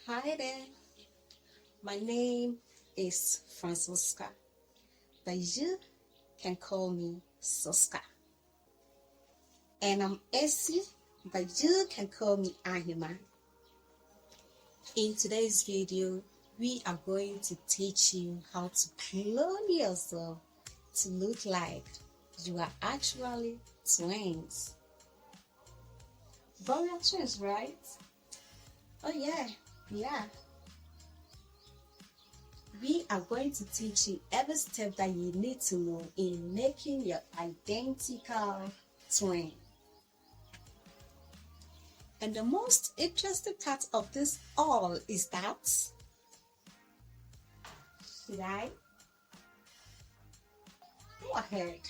Hi there, my name is Francisca, but you can call me Soska. And I'm Essie, but you can call me Ahima. In today's video, we are going to teach you how to clone yourself to look like you are actually twins. But we are twins, right? Oh yeah. We are going to teach you every step that you need to know in making your identical twin. And the most interesting part of this all is that, should I? Go ahead.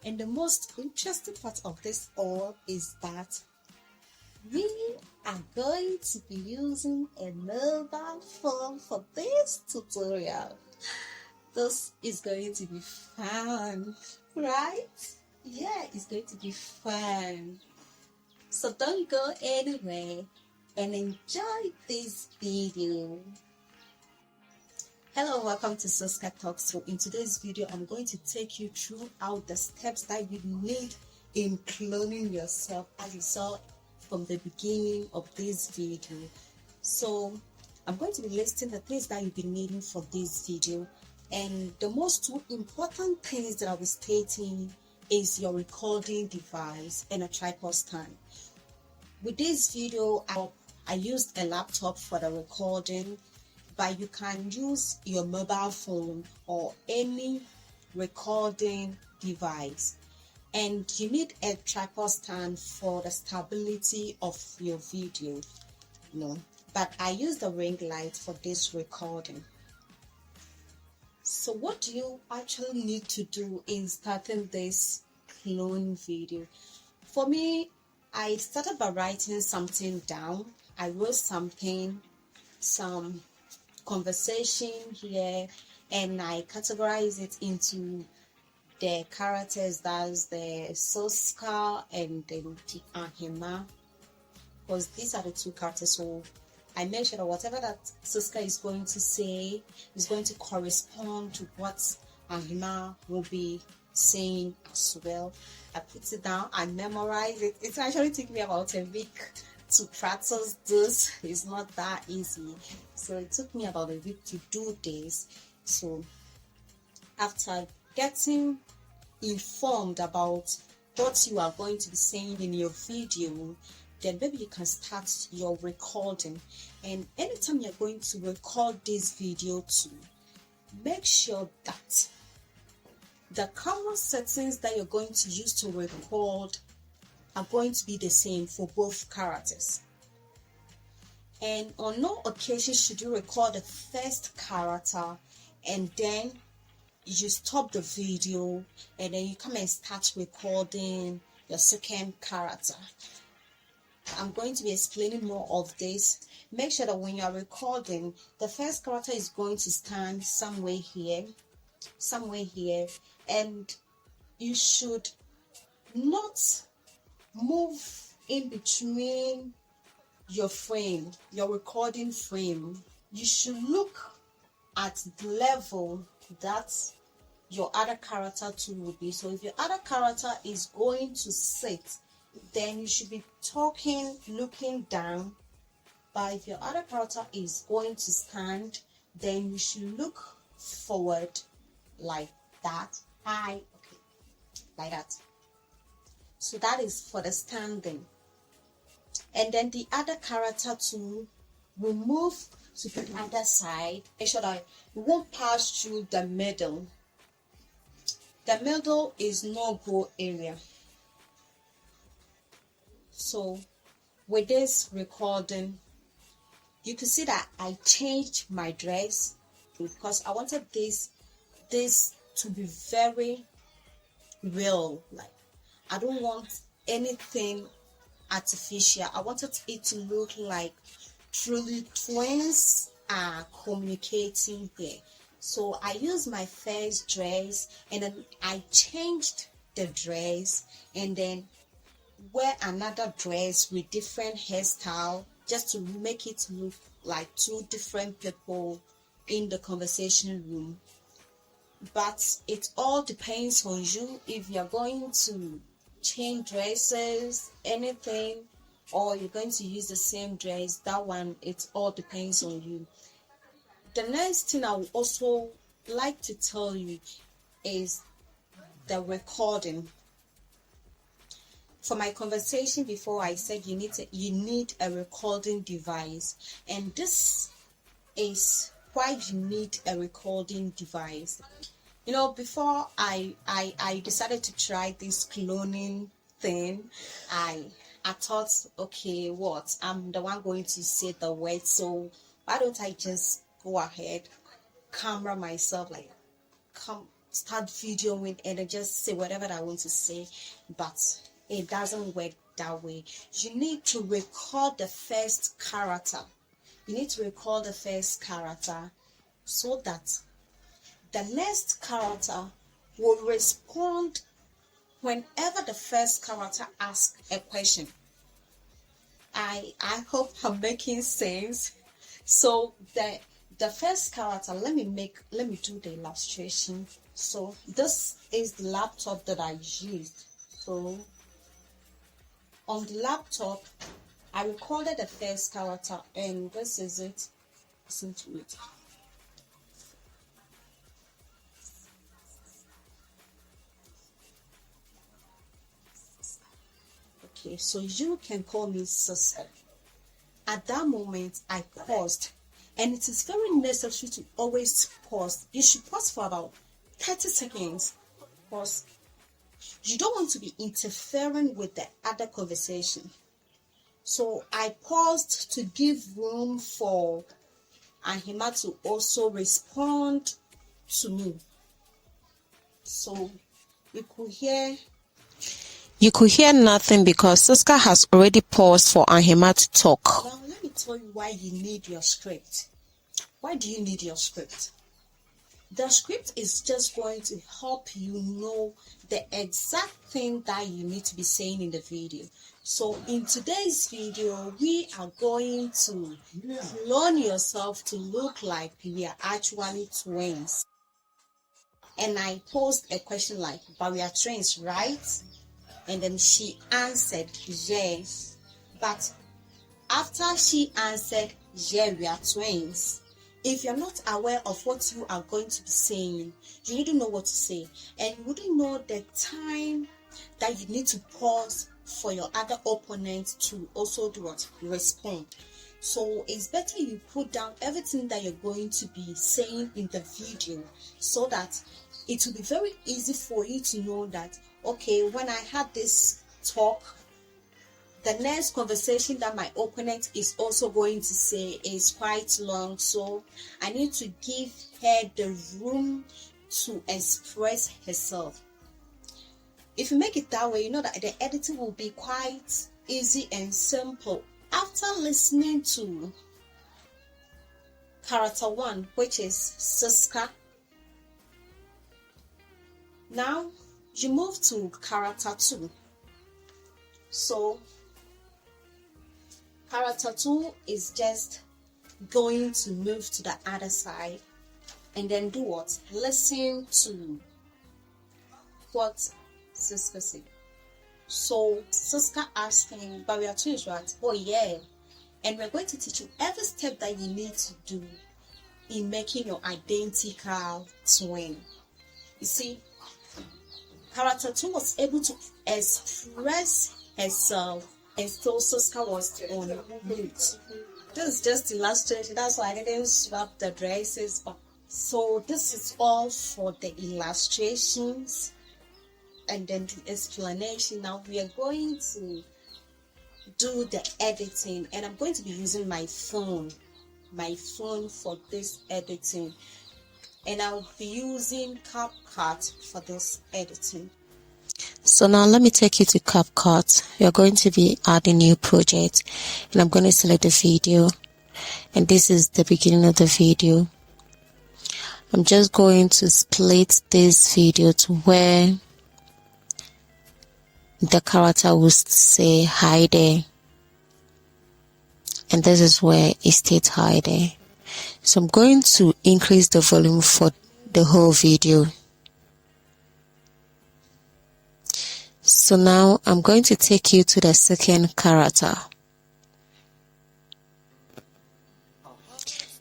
And the most interesting part of this all is that we are going to be using a mobile phone for this tutorial. This is going to be fun, right? Yeah, it's going to be fun. So don't go anywhere and enjoy this video. Hello, welcome to Soska Talks. So in today's video, I'm going to take you through the steps that you need in cloning yourself, as you saw from the beginning of this video. So I'm going to be listing the things that you'll be needing for this video, and the most two important things that I'll be stating is your recording device and a tripod stand. With this video, I used a laptop for the recording, but you can use your mobile phone or any recording device. And you need a tripod stand for the stability of your video. But I use the ring light for this recording. So what do you actually need to do in starting this clone video? For me, I started by writing something down. I wrote some conversation here, and I categorize it into the characters, that's the Soska and then the Ahima, because these are the two characters. So I make sure that whatever that Soska is going to say is going to correspond to what Ahima will be saying as well. I put it down, I memorize it. It actually took me about a week to practice this. It's not that easy, so it took me about a week to do this. So after getting informed about what you are going to be saying in your video, then maybe you can start your recording. And anytime you're going to record this video too, make sure that the camera settings that you're going to use to record are going to be the same for both characters. And on no occasion should you record the first character and then you stop the video and then you come and start recording your second character. I'm going to be explaining more of this. Make sure that when you are recording, the first character is going to stand somewhere here, and you should not move in between your recording frame. You should look at the level that your other character too will be. So if your other character is going to sit, then you should be talking looking down. But if your other character is going to stand, then you should look forward like that. Like that. So that is for the standing. And then the other character too will move to the other side. Make sure that you won't pass through the middle. The middle is no-go area. So with this recording, you can see that I changed my dress because I wanted this to be very real. Like, I don't want anything artificial. I wanted it to look like truly twins are communicating here. So I used my first dress and then I changed the dress, and then wear another dress with different hairstyle just to make it look like two different people in the conversation room. But it all depends on you. If you're going to change dresses, anything, or you're going to use the same dress, that one, it all depends on you. The next thing I would also like to tell you is the recording. For my conversation before, I said you need a recording device, and this is why you need a recording device. Before I decided to try this cloning thing, I thought, okay, what? I'm the one going to say the word, so why don't I just go ahead, camera myself, like start videoing and I just say whatever I want to say. But it doesn't work that way. You need to record the first character. You need to record the first character so that the next character will respond whenever the first character asks a question. I hope I'm making sense. So the first character, let me do the illustration. So this is the laptop that I used. So on the laptop, I recorded the first character, and this is it. Listen to it. Okay, so you can call me sister. At that moment, I paused, and it is very necessary to always pause. You should pause for about 30 seconds, because you don't want to be interfering with the other conversation. So I paused to give room for Ahima to also respond to me. So you could hear nothing because Siska has already paused for Ahima to talk. Now let me tell you why you need your script. Why do you need your script? The script is just going to help you know the exact thing that you need to be saying in the video. So in today's video, we are going to learn yourself to look like we are actually twins. And I posed a question like, but we are twins, right? And then she answered, yes. But after she answered, yeah, we are twins, if you're not aware of what you are going to be saying, you wouldn't know what to say. And you wouldn't know the time that you need to pause for your other opponent to also do what? Respond. So it's better you put down everything that you're going to be saying in the video, so that it will be very easy for you to know that, okay, when I had this talk, the next conversation that my opponent is also going to say is quite long, so I need to give her the room to express herself. If you make it that way, you know that the editing will be quite easy and simple. After listening to character 1, which is Siska, now you move to character 2. So character 2 is just going to move to the other side and then do what? Listen to what Siska said. So Siska asked him, but we are twins, right? Oh yeah. And we're going to teach you every step that you need to do in making your identical twin. You see, character 2 was able to express herself, and so Siska was on mute. This is just illustration, that's why I didn't swap the dresses. So this is all for the illustrations and then the explanation. Now we are going to do the editing, and I'm going to be using my phone for this editing, and I'll be using Capcut for this editing. So now let me take you to Capcut. You're going to be adding new project, and I'm going to select the video, and this is the beginning of the video. I'm just going to split this video to where the character will say hi there, and this is where it states hi there. So I'm going to increase the volume for the whole video. So now I'm going to take you to the second character.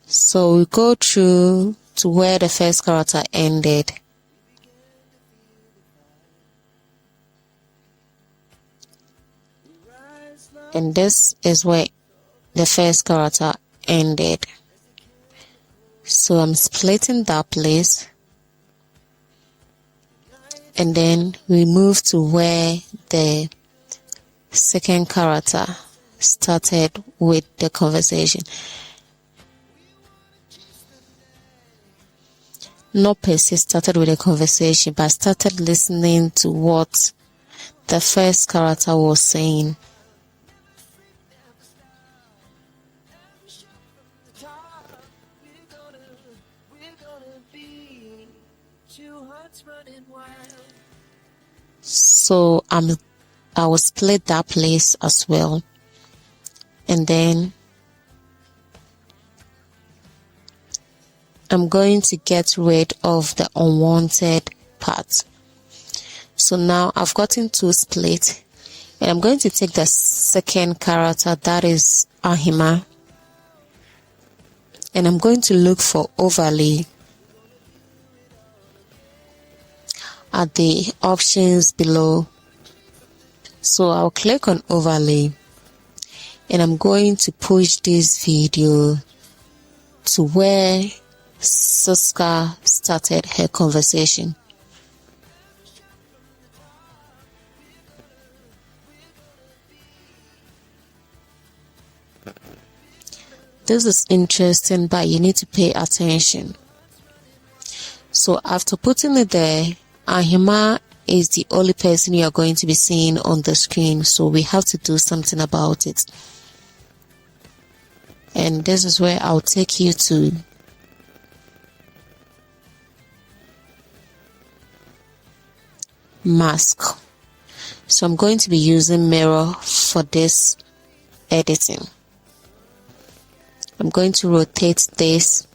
So we go through to where the first character ended. And this is where the first character ended. So I'm splitting that place. And then we move to where the second character started with the conversation. Not per se started with a conversation, but started listening to what the first character was saying. So I will split that place as well, and then I'm going to get rid of the unwanted part. So now I've gotten two split, and I'm going to take the second character, that is Ahima, and I'm going to look for overlay at the options below. So I'll click on overlay, and I'm going to push this video to where Suska started her conversation. This is interesting, but you need to pay attention. So after putting it there, Ahima is the only person you are going to be seeing on the screen, so we have to do something about it. And this is where I'll take you to mask. So I'm going to be using mirror for this editing. I'm going to rotate this.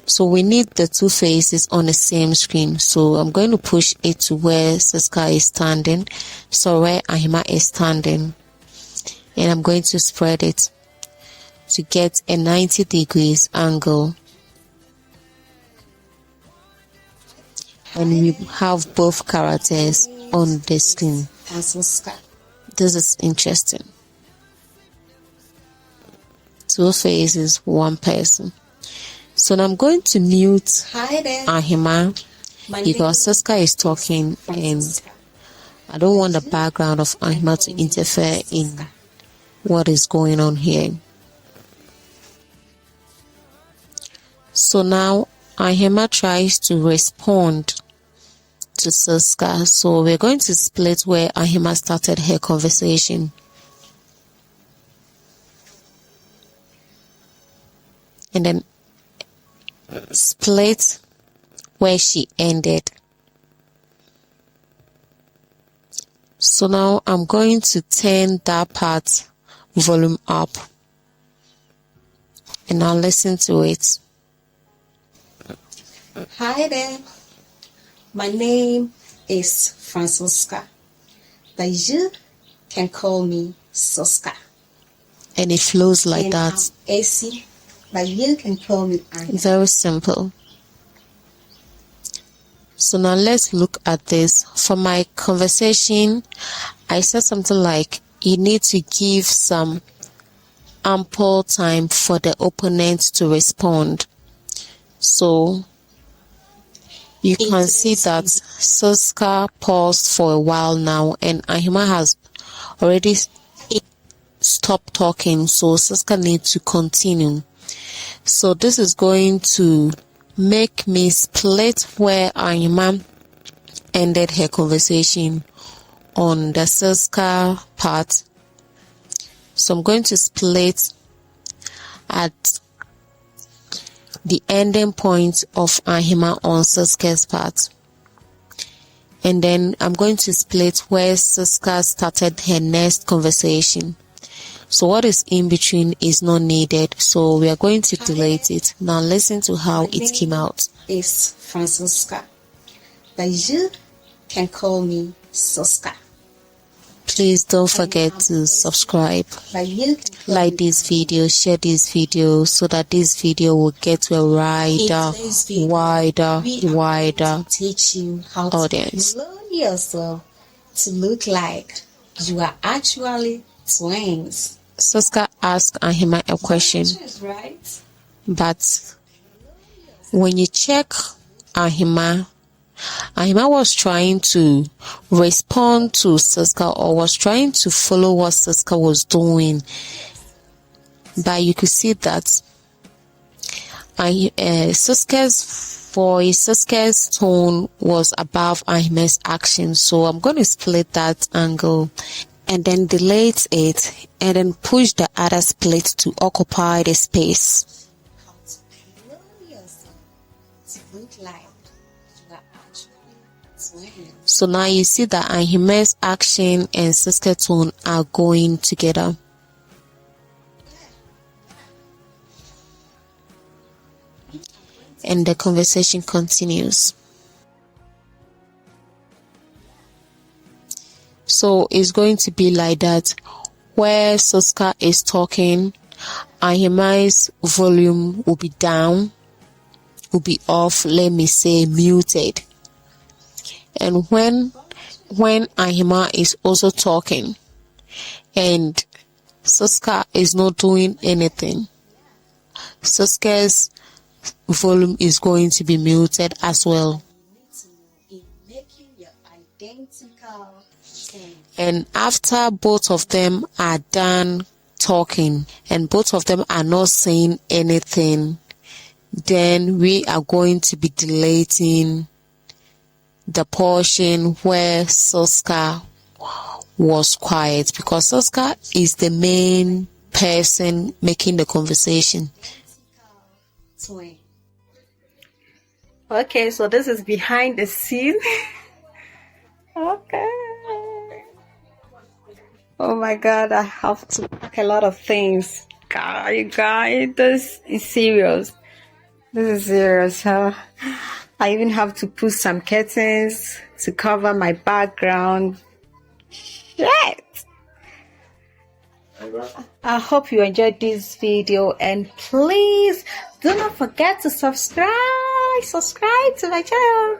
So we need the two faces on the same screen. So I'm going to push it to where Suska is standing, so where Ahima is standing. And I'm going to spread it to get a 90 degrees angle. And we have both characters on the screen. This is interesting. Two faces, one person. So now I'm going to mute Ahima because Suska is talking, and I don't want the background of Ahima to interfere in what is going on here. So now Ahima tries to respond to Suska. So we're going to split where Ahima started her conversation. And then split where she ended. So now I'm going to turn that part volume up, and now listen to it. Hi there, my name is Francisca, but you can call me Suska. And it flows like and that. I'm AC, but you can call me Annie. Very simple. So now let's look at this. For my conversation, I said something like, you need to give some ample time for the opponent to respond. So you can see that Suska paused for a while now, and Ahima has already stopped talking, so Suska needs to continue. So this is going to make me split where Ahima ended her conversation on the Suska part. So I'm going to split at the ending point of Ahima on Suska's part. and then I'm going to split where Soska started her next conversation. So what is in between is not needed, so we are going to delete it. Now listen to how it came out. Is Francisca, but you can call me Soska. Please don't forget to subscribe, But you can call like me this video, share this video so that this video will get to a wider teach you how audience. to clone yourself to look like you are actually twins. Soska asked Ahima a question, Right? but when you check Ahima was trying to respond to Soska, or was trying to follow what Soska was doing, but you could see that Soska's voice, Soska's tone was above Ahima's action. So I'm going to split that angle and then delete it and then push the other split to occupy the space. How to clone yourself to look like you are actually twins. So now you see that Ahima's action and Soska's tone are going together. And the conversation continues. So it's going to be like that. Where Soska is talking, Ahima's volume will be down, will be off, let me say muted. And when Ahima is also talking and Soska is not doing anything, Soska's volume is going to be muted as well. In making your identical twin. And after both of them are done talking and both of them are not saying anything, then we are going to be deleting the portion where Soska was quiet, because Soska is the main person making the conversation. Twin. Okay, so this is behind the scene. Okay. Oh my God, I have to pack a lot of things. God, this is serious. This is serious, huh? I even have to put some curtains to cover my background. Shit! I hope you enjoyed this video, and please do not forget to subscribe to my channel.